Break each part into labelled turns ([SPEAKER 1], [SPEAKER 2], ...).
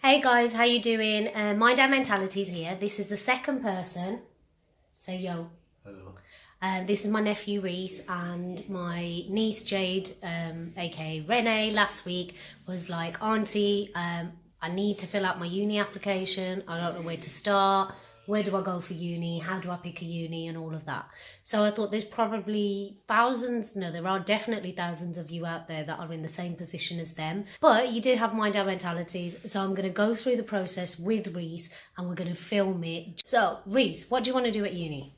[SPEAKER 1] Hey guys, how you doing? Mind Our Mentality's here. This is the second person. Say yo.
[SPEAKER 2] Hello.
[SPEAKER 1] This is my nephew Reese and my niece Jade, aka Renee, last week was like, Auntie, I need to fill out my uni application. I don't know where to start. Where do I go for uni? How do I pick a uni and all of that? So I thought there's probably there are definitely thousands of you out there that are in the same position as them. But you do have Mind Our Mentalities. So I'm going to go through the process with Reese and we're going to film it. So Reese, what do you want to do at uni?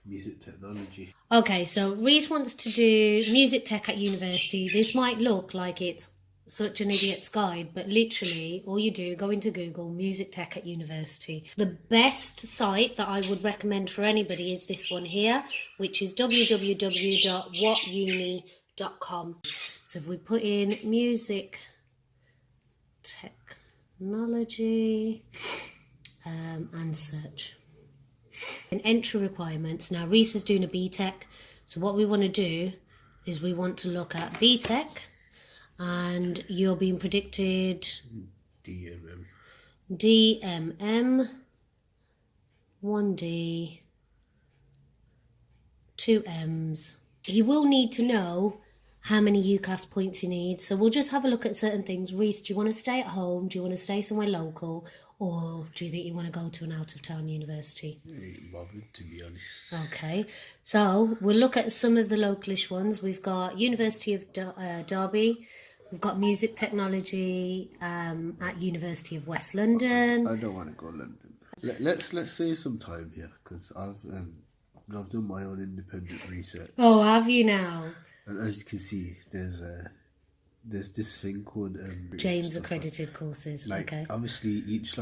[SPEAKER 2] Music technology.
[SPEAKER 1] Okay, so Reese wants to do music tech at university. This might look like it's such an idiot's guide, but literally all you do, go into Google, music tech at university. The best site that I would recommend for anybody is this one here, which is www.whatuni.com. So if we put in music technology and search. And entry requirements. Now Reese is doing a BTEC, so what we want to do is we want to look at BTEC, and you're being predicted DMM 1D 2 M's. You will need to know how many UCAS points you need, so we'll just have a look at certain things. Reese, do you want to stay at home? Do you want to stay somewhere local? Or do you think you want to go to an out-of-town university?
[SPEAKER 2] I ain't bothered, to be honest.
[SPEAKER 1] Okay, so we'll look at some of the localish ones. We've got University of Derby. We've got music technology at University of West London.
[SPEAKER 2] I don't want to go London. Let's save some time here, because I've done my own independent research.
[SPEAKER 1] Oh, have you now?
[SPEAKER 2] And as you can see, there's this thing called
[SPEAKER 1] James accredited courses. Okay.
[SPEAKER 2] Obviously, each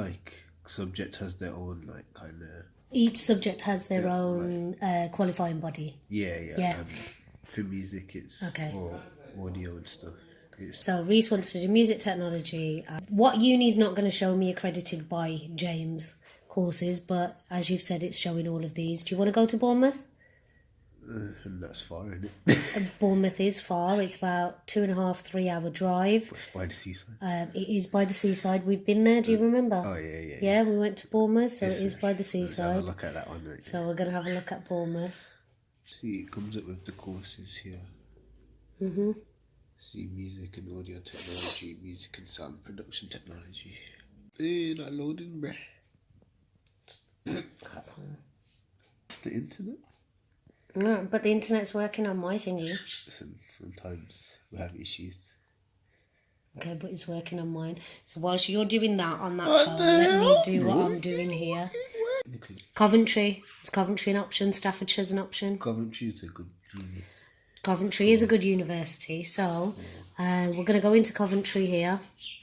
[SPEAKER 2] subject has their own kind of.
[SPEAKER 1] Each subject has their own qualifying body.
[SPEAKER 2] Yeah. For music, it's more audio and stuff.
[SPEAKER 1] So Reese wants to do music technology. What uni's not going to show me accredited by James courses, but as you've said, it's showing all of these. Do you want to go to Bournemouth?
[SPEAKER 2] And that's far, isn't it?
[SPEAKER 1] Bournemouth is far. It's about 2.5-3 hour drive.
[SPEAKER 2] It's by the seaside.
[SPEAKER 1] It is by the seaside. We've been there. Do you remember?
[SPEAKER 2] Oh yeah.
[SPEAKER 1] Yeah, we went to Bournemouth, so it is by the seaside.
[SPEAKER 2] Have a look at that one. Right?
[SPEAKER 1] So we're going to have a look at Bournemouth.
[SPEAKER 2] See, it comes up with the courses here. See, music and audio technology, music and sound production technology. Not loading, bruh. It's the internet.
[SPEAKER 1] No, but the internet's working on my thingy.
[SPEAKER 2] Listen, sometimes we have issues.
[SPEAKER 1] Okay, but it's working on mine. So whilst you're doing that on that phone, let me do what I'm doing here. Coventry. Is Coventry an option? Staffordshire's an option?
[SPEAKER 2] Coventry is a good uni.
[SPEAKER 1] Coventry is a good university. So we're going to go into Coventry here.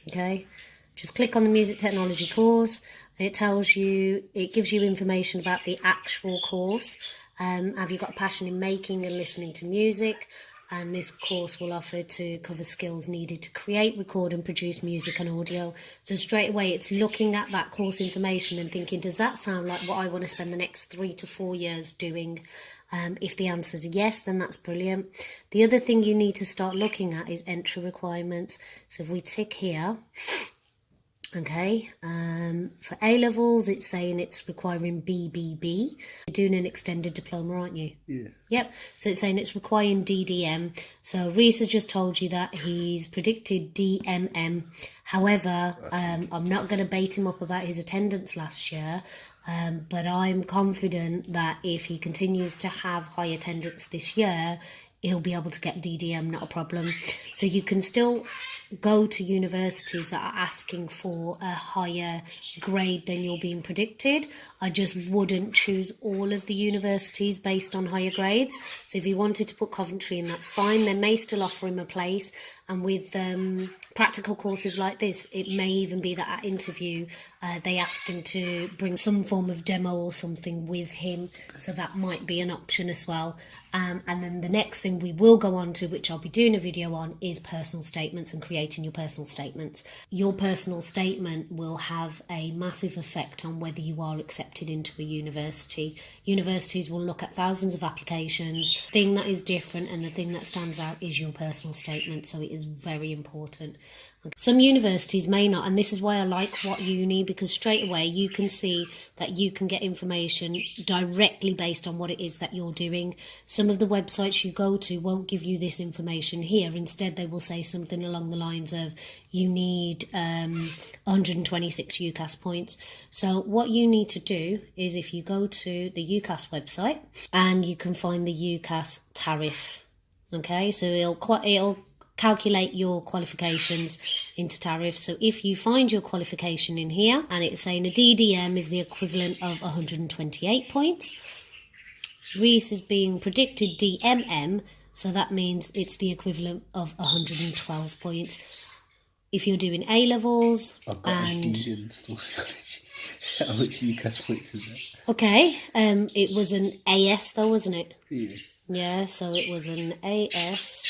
[SPEAKER 1] Okay. Just click on the music technology course. It tells you, it gives you information about the actual course. Have you got a passion in making and listening to music? And this course will offer to cover skills needed to create, record and produce music and audio. So straight away it's looking at that course information and thinking, does that sound like what I want to spend the next 3 to 4 years doing? If the answer is yes, then that's brilliant. The other thing you need to start looking at is entry requirements. So if we tick here, okay, for A-levels, it's saying it's requiring BBB. You're doing an extended diploma, aren't you?
[SPEAKER 2] Yeah.
[SPEAKER 1] Yep, so it's saying it's requiring DDM. So Reese has just told you that he's predicted DMM. However, I'm not going to bait him up about his attendance last year, but I'm confident that if he continues to have high attendance this year, he'll be able to get DDM, not a problem. So you can still go to universities that are asking for a higher grade than you're being predicted. I just wouldn't choose all of the universities based on higher grades. So if he wanted to put Coventry in, that's fine. They may still offer him a place. And with practical courses like this, it may even be that at interview they ask him to bring some form of demo or something with him. So that might be an option as well. And then the next thing we will go on to, which I'll be doing a video on, is personal statements and creating your personal statements. Your personal statement will have a massive effect on whether you are accepted into a university. Universities will look at thousands of applications. The thing that is different and the thing that stands out is your personal statement, so it is very important. Some universities may not, and this is why I like What Uni, because straight away you can see that you can get information directly based on what it is that you're doing. Some of the websites you go to won't give you this information here. Instead, they will say something along the lines of you need 126 UCAS points. So what you need to do is if you go to the UCAS website and you can find the UCAS tariff. Okay, so it'll calculate your qualifications into tariffs. So if you find your qualification in here and it's saying a DDM is the equivalent of 128 points, Reese is being predicted DMM, so that means it's the equivalent of 112 points. If you're doing A levels,
[SPEAKER 2] I've got a D in sociology. How much UCAS points is that?
[SPEAKER 1] Okay, it was an AS though, wasn't it?
[SPEAKER 2] Yeah.
[SPEAKER 1] Yeah, so it was an AS.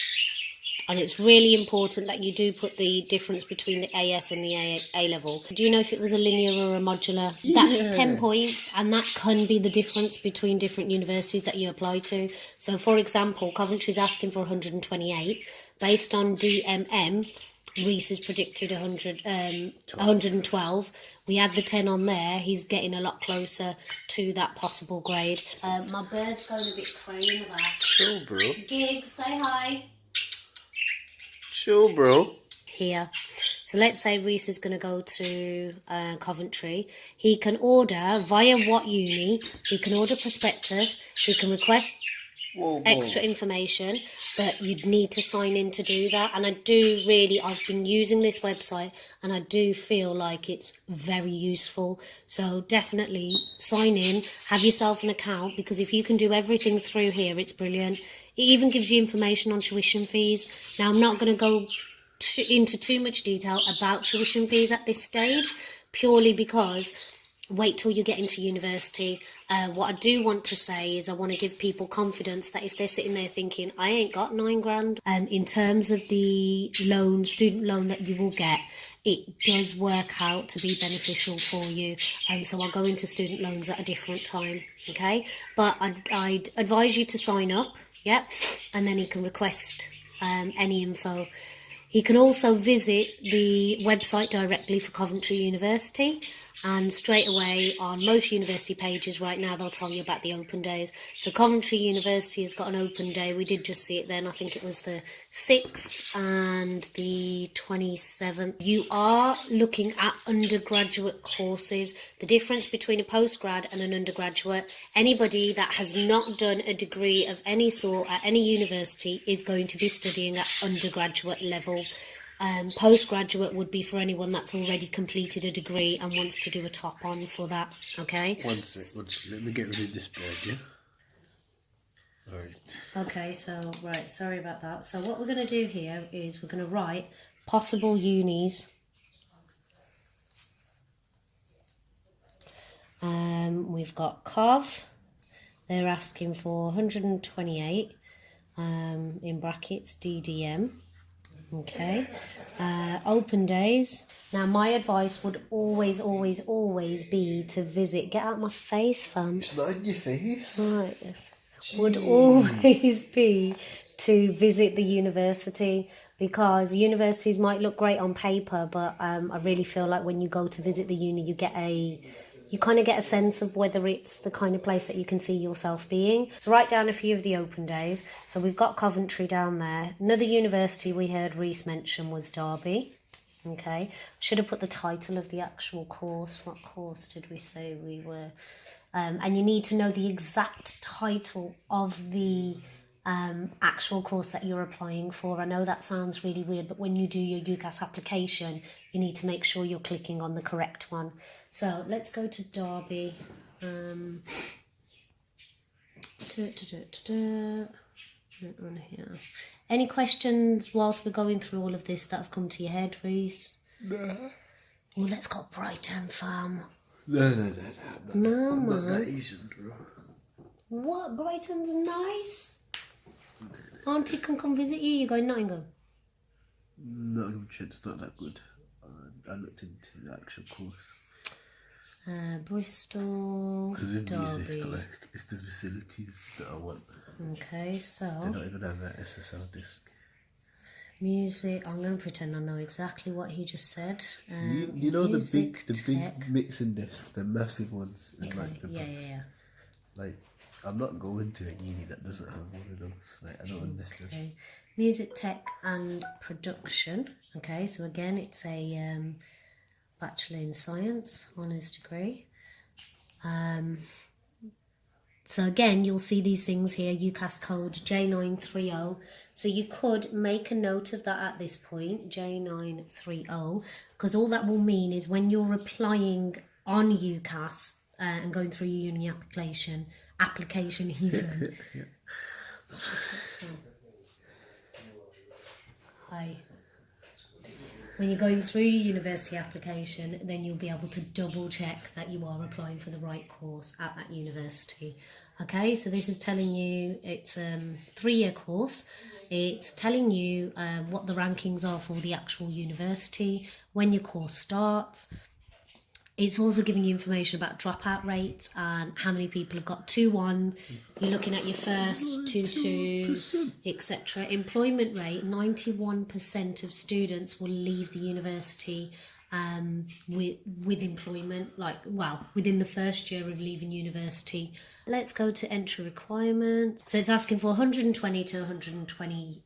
[SPEAKER 1] And it's really important that you do put the difference between the AS and the A level. Do you know if it was a linear or a modular?
[SPEAKER 2] Yeah.
[SPEAKER 1] That's 10 points, and that can be the difference between different universities that you apply to. So, for example, Coventry's asking for 128. Based on DMM, Reese is predicted 112. We add the 10 on there, he's getting a lot closer to that possible grade. My bird's going a bit crazy in the back.
[SPEAKER 2] Chill, bro.
[SPEAKER 1] Gigs, say hi.
[SPEAKER 2] Chill, bro.
[SPEAKER 1] Here. So let's say Reese is going to go to Coventry. He can order via What Uni, he can order prospectus, he can request extra information, but you'd need to sign in to do that. And I've been using this website and I do feel like it's very useful. So definitely sign in, have yourself an account, because if you can do everything through here, it's brilliant. It even gives you information on tuition fees. Now, I'm not going to go into too much detail about tuition fees at this stage, purely because wait till you get into university. What I do want to say is I want to give people confidence that if they're sitting there thinking, I ain't got £9,000, in terms of the student loan that you will get, it does work out to be beneficial for you. So I'll go into student loans at a different time, okay? But I'd advise you to sign up. Yep, and then he can request any info. He can also visit the website directly for Coventry University, and straight away on most university pages right now they'll tell you about the open days. So Coventry University has got an open day. We did just see it then. I think it was the 6th and the 27th. You are looking at undergraduate courses. The difference between a postgrad and an undergraduate, anybody that has not done a degree of any sort at any university is going to be studying at undergraduate level. Postgraduate would be for anyone that's already completed a degree and wants to do a top on for that, okay?
[SPEAKER 2] One sec. Let me get rid of this bird, yeah? Alright.
[SPEAKER 1] Okay, so, right, sorry about that. So what we're going to do here is we're going to write possible unis. We've got Cov. They're asking for 128, in brackets, DDM. Okay, open days. Now, my advice would always be to visit. Get out of my face, fam.
[SPEAKER 2] It's not in your face.
[SPEAKER 1] Right. Would always be to visit the university, because universities might look great on paper, but I really feel like when you go to visit the uni, you kind of get a sense of whether it's the kind of place that you can see yourself being. So write down a few of the open days. So we've got Coventry down there. Another university we heard Reese mention was Derby. Okay. Should have put the title of the actual course. What course did we say we were? And you need to know the exact title of the actual course that you're applying for. I know that sounds really weird, but when you do your UCAS application, you need to make sure you're clicking on the correct one. So let's go to Derby. On here. Any questions whilst we're going through all of this that have come to your head, Reese?
[SPEAKER 2] No.
[SPEAKER 1] Well, let's go Brighton, fam.
[SPEAKER 2] No,
[SPEAKER 1] man.
[SPEAKER 2] Not that Asian, bro.
[SPEAKER 1] What? Brighton's nice. Auntie can come visit you. You're going Nottingham.
[SPEAKER 2] Nottinghamshire's not that good. I looked into the actual course.
[SPEAKER 1] Bristol,
[SPEAKER 2] Because of
[SPEAKER 1] Derby.
[SPEAKER 2] music, like, it's the facilities that I want.
[SPEAKER 1] Okay, so
[SPEAKER 2] They don't even have an SSL disc.
[SPEAKER 1] Music. I'm going to pretend I know exactly what he just said.
[SPEAKER 2] You know the
[SPEAKER 1] music
[SPEAKER 2] big
[SPEAKER 1] tech.
[SPEAKER 2] mixing discs, the massive ones. In
[SPEAKER 1] Okay.
[SPEAKER 2] like the
[SPEAKER 1] Yeah.
[SPEAKER 2] Like, I'm not going to a uni that doesn't have one of those. Like, I don't understand.
[SPEAKER 1] Okay. Music tech and production. Okay, so again, it's a Bachelor in Science, honours degree. So again, you'll see these things here, UCAS code J930. So you could make a note of that at this point, J930, because all that will mean is when you're applying on UCAS and going through your uni application even. Hi. When you're going through your university application, then you'll be able to double check that you are applying for the right course at that university. Okay, so this is telling you it's a 3-year course. It's telling you what the rankings are for the actual university, when your course starts. It's also giving you information about dropout rates and how many people have got 2-1. You're looking at your first 2-2, etc. Employment rate, 91% of students will leave the university with employment, within the first year of leaving university. Let's go to entry requirements. So it's asking for 120 to 128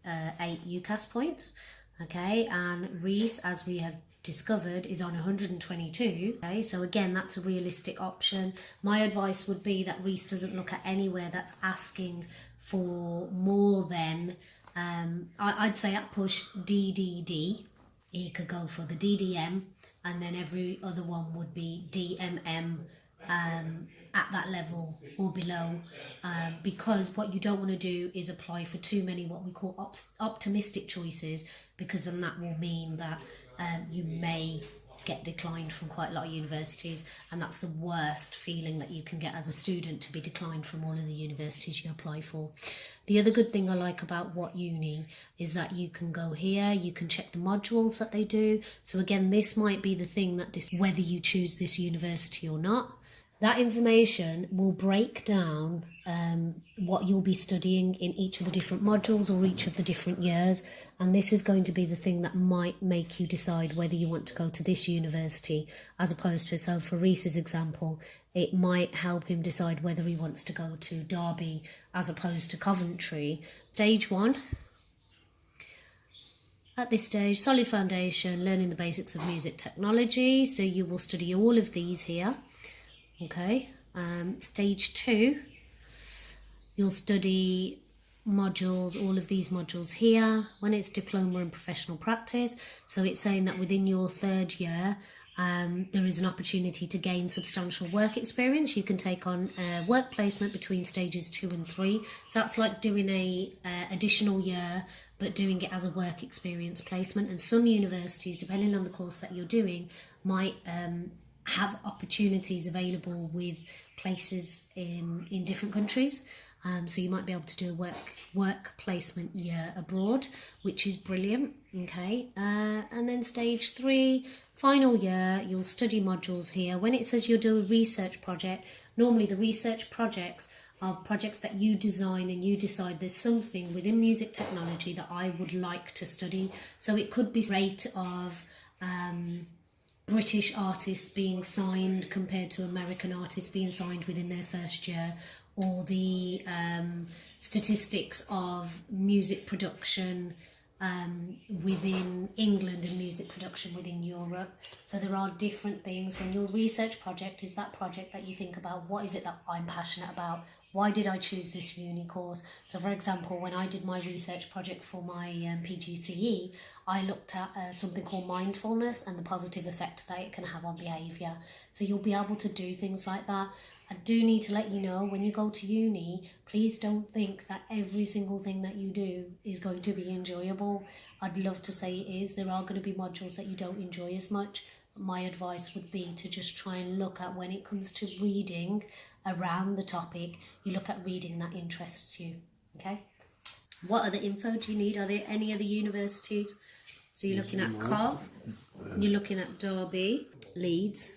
[SPEAKER 1] UCAS points. Okay, and Reese, as we have discovered, is on 122. Okay, so again, that's a realistic option. My advice would be that Reese doesn't look at anywhere that's asking for more than I'd say at push DDD. He could go for the DDM, and then every other one would be DMM at that level or below, because what you don't want to do is apply for too many what we call optimistic choices, because then that will mean that you may get declined from quite a lot of universities, and that's the worst feeling that you can get as a student, to be declined from all of the universities you apply for. The other good thing I like about What Uni is that you can go here, you can check the modules that they do. So again, this might be the thing that whether you choose this university or not. That information will break down what you'll be studying in each of the different modules or each of the different years, and this is going to be the thing that might make you decide whether you want to go to this university as opposed to, so for Reese's example, it might help him decide whether he wants to go to Derby as opposed to Coventry. Stage 1. At this stage, solid foundation, learning the basics of music technology. So you will study all of these here. Okay, stage 2, you'll study modules, all of these modules here, when it's diploma and professional practice. So it's saying that within your 3rd year, there is an opportunity to gain substantial work experience. You can take on work placement between stages 2 and 3. So that's like doing a additional year, but doing it as a work experience placement. And some universities, depending on the course that you're doing, might have opportunities available with places in different countries. So you might be able to do a work placement year abroad, which is brilliant. Okay, and then stage 3, final year, you'll study modules here. When it says you'll do a research project, normally the research projects are projects that you design and you decide there's something within music technology that I would like to study. So it could be rate of British artists being signed compared to American artists being signed within their first year, or the statistics of music production within England and music production within Europe. So there are different things. When your research project is that project that you think about, what is it that I'm passionate about? Why did I choose this uni course? So for example, when I did my research project for my PGCE, I looked at something called mindfulness and the positive effect that it can have on behaviour. So you'll be able to do things like that. I do need to let you know, when you go to uni, please don't think that every single thing that you do is going to be enjoyable. I'd love to say it is. There are going to be modules that you don't enjoy as much. My advice would be to just try and look at, when it comes to reading around the topic, you look at reading that interests you. Okay? What other info do you need? Are there any other universities? So you're looking at Cov, you're looking at Derby, Leeds.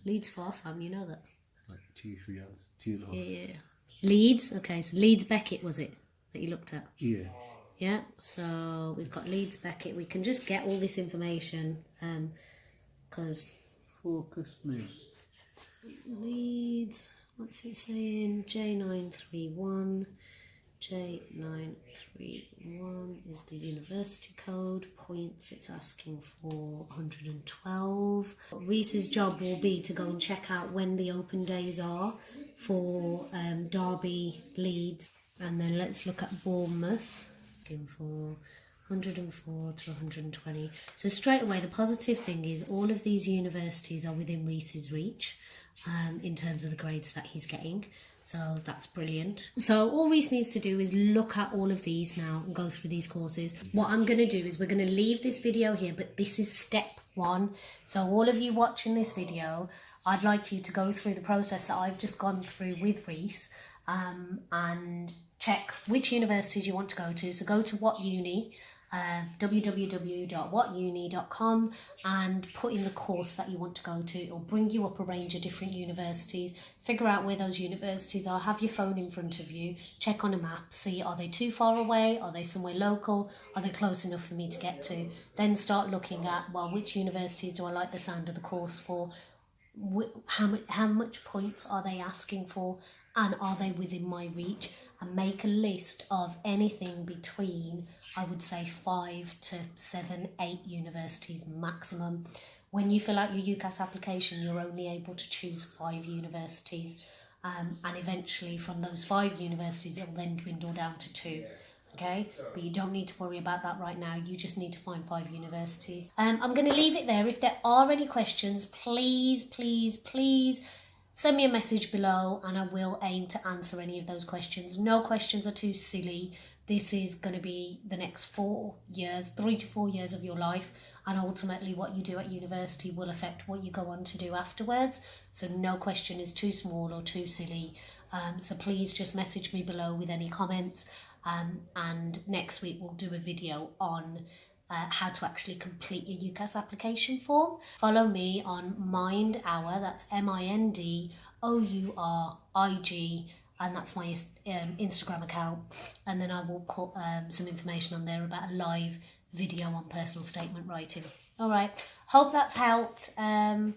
[SPEAKER 1] Leeds far fam, you know that.
[SPEAKER 2] Like 2-3 hours. 2.5.
[SPEAKER 1] Yeah. Leeds, okay, so Leeds Beckett was it that you looked at?
[SPEAKER 2] Yeah.
[SPEAKER 1] Yeah, so we've got Leeds Beckett. We can just get all this information because
[SPEAKER 2] Focus me.
[SPEAKER 1] Leeds, what's it saying? J931. J931 is the university code. Points, it's asking for 112. Reese's job will be to go and check out when the open days are for Derby, Leeds, and then let's look at Bournemouth. Looking for 104 to 120. So straight away, the positive thing is all of these universities are within Reese's reach in terms of the grades that he's getting. So that's brilliant. So all Reese needs to do is look at all of these now and go through these courses. What I'm going to do is we're going to leave this video here, but this is step 1. So all of you watching this video, I'd like you to go through the process that I've just gone through with Reese and check which universities you want to go to. So go to What Uni, www.whatuni.com, and put in the course that you want to go to. It'll bring you up a range of different universities. Figure out where those universities are. Have your phone in front of you. Check on a map. See, are they too far away? Are they somewhere local? Are they close enough for me to get to? Then start looking at, well, which universities do I like the sound of the course for? How much points are they asking for? And are they within my reach? And make a list of anything between, I would say, 5 to 7, 8 universities maximum. When you fill out your UCAS application, you're only able to choose 5 universities. And eventually from those 5 universities, it will then dwindle down to 2. Okay, but you don't need to worry about that right now. You just need to find 5 universities. I'm going to leave it there. If there are any questions, please send me a message below and I will aim to answer any of those questions. No questions are too silly. This is going to be the next 4 years, 3 to 4 years of your life, and ultimately what you do at university will affect what you go on to do afterwards. So no question is too small or too silly. So please just message me below with any comments, and next week we'll do a video on how to actually complete your UCAS application form. Follow me on Mind Hour, that's MINDOURIG, and that's my Instagram account. And then I will put some information on there about a live video on personal statement writing. All right, hope that's helped. And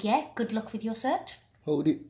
[SPEAKER 1] yeah, good luck with your cert.
[SPEAKER 2] Hold it.